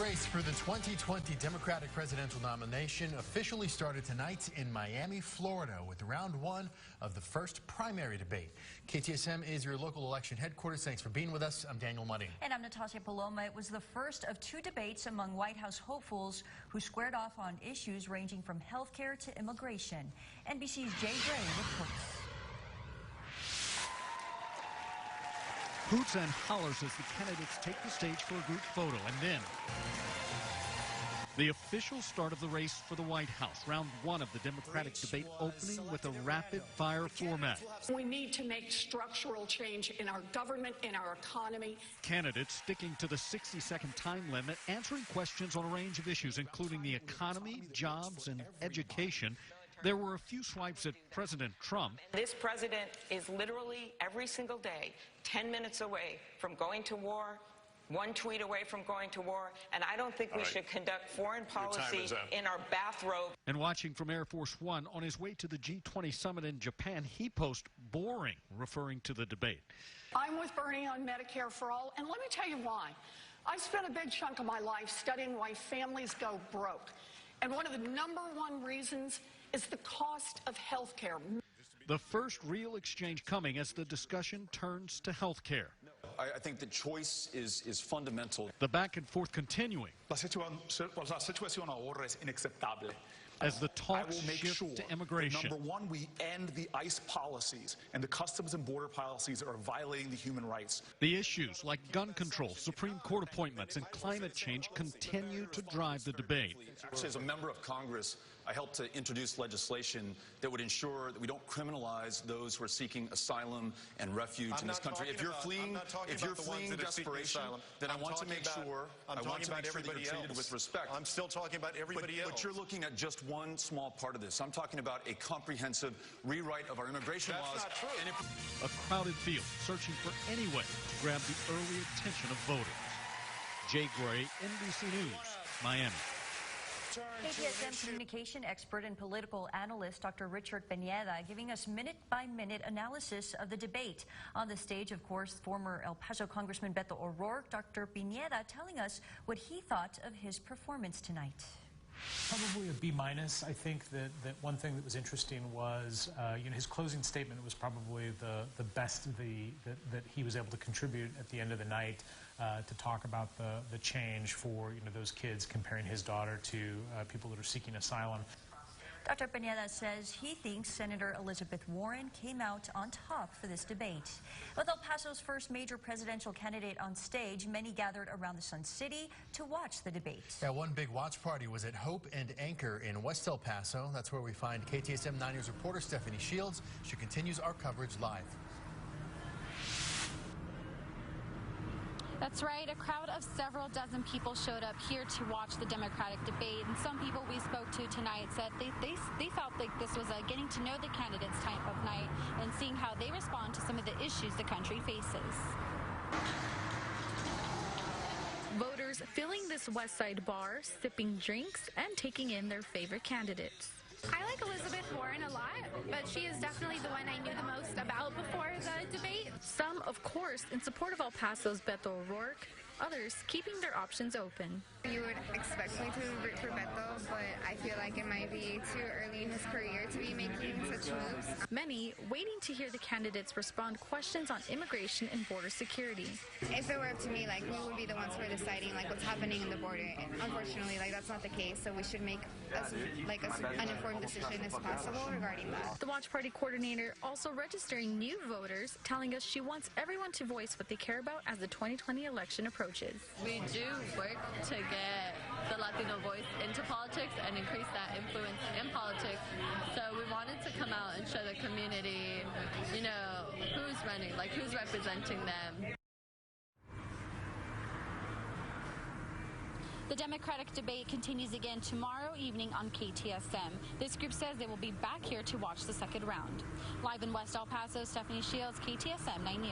race for the 2020 Democratic presidential nomination officially started tonight in Miami, Florida, with round one of the first primary debate. KTSM is your local election headquarters. Thanks for being with us. I'm Daniel Mudding. And I'm Natasha Paloma. It was the first of two debates among White House hopefuls who squared off on issues ranging from health care to immigration. NBC's Jay Gray reports. Hoots and hollers as the candidates take the stage for a group photo, and then the official start of the race for the White House. Round one of the Democratic debate opening with a rapid-fire format. We need to make structural change in our government, in our economy. Candidates sticking to the 60-second time limit, answering questions on a range of issues, including the economy, jobs, and education. There were a few swipes at President Trump. This president is literally every single day 10 minutes away from going to war, one tweet away from going to war, and I don't think we should conduct foreign policy in our bathrobe. And watching from Air Force One on his way to the G20 summit in Japan, he posted boring, referring to the debate. I'm with Bernie on Medicare for all, and let me tell you why. I spent a big chunk of my life studying why families go broke, and one of the #1 reasons is the cost of health care. The first real exchange coming as the discussion turns to health care. I think the choice is fundamental. The back and forth continuing La situación ahora es inaceptable. as the I talks will make shift sure to that, immigration. #1, we end the ICE policies and the customs and border policies that are violating the human rights. The issues like gun control, Supreme Court appointments, and climate change continue to drive the debate. As a member of Congress, I helped to introduce legislation that would ensure that we don't criminalize those who are seeking asylum and refuge in this country. If you're fleeing desperation, then I want to make sure that you're treated with respect. I'm still talking about everybody else. But you're looking at just one small part of this. I'm talking about a comprehensive rewrite of our immigration laws. That's not true. A crowded field searching for any way to grab the early attention of voters. Jay Gray, NBC News, Miami. KTSM communication expert and political analyst Dr. Richard Pineda giving us minute-by-minute analysis of the debate. On the stage, of course, former El Paso Congressman Beto O'Rourke. Dr. Pineda telling us what he thought of his performance tonight. Probably a B-. I think that one thing that was interesting was his closing statement was probably the best that he was able to contribute at the end of the night to talk about the change for those kids, comparing his daughter to people that are seeking asylum. Dr. Pineda says he thinks Senator Elizabeth Warren came out on top for this debate. With El Paso's first major presidential candidate on stage, many gathered around the Sun City to watch the debate. Yeah, one big watch party was at Hope and Anchor in West El Paso. That's where we find KTSM 9 News reporter Stephanie Shields. She continues our coverage live. That's right. A crowd of several dozen people showed up here to watch the Democratic debate, and some people we spoke to tonight said they felt like this was a getting to know the candidates type of night and seeing how they respond to some of the issues the country faces. Voters filling this West Side bar, sipping drinks, and taking in their favorite candidates. I like Elizabeth Warren a lot, but she is definitely the one I knew the most about before the debate. Some, of course, in support of El Paso's Beto O'Rourke, others keeping their options open. You would expect me to root for Beto, but I feel like it might be too early in his career to be making such moves. Many waiting to hear the candidates respond questions on immigration and border security. If it were up to me, we would be the ones who are deciding what's happening in the border. And unfortunately, that's not the case, so we should make as an informed decision as possible regarding that. The watch party coordinator also registering new voters, telling us she wants everyone to voice what they care about as the 2020 election approaches. We do work to get the Latino voice into politics and increase that influence in politics. So we wanted to come out and show the community, who's running, who's representing them. The Democratic debate continues again tomorrow evening on KTSM. This group says they will be back here to watch the second round. Live in West El Paso, Stephanie Shields, KTSM 9 News.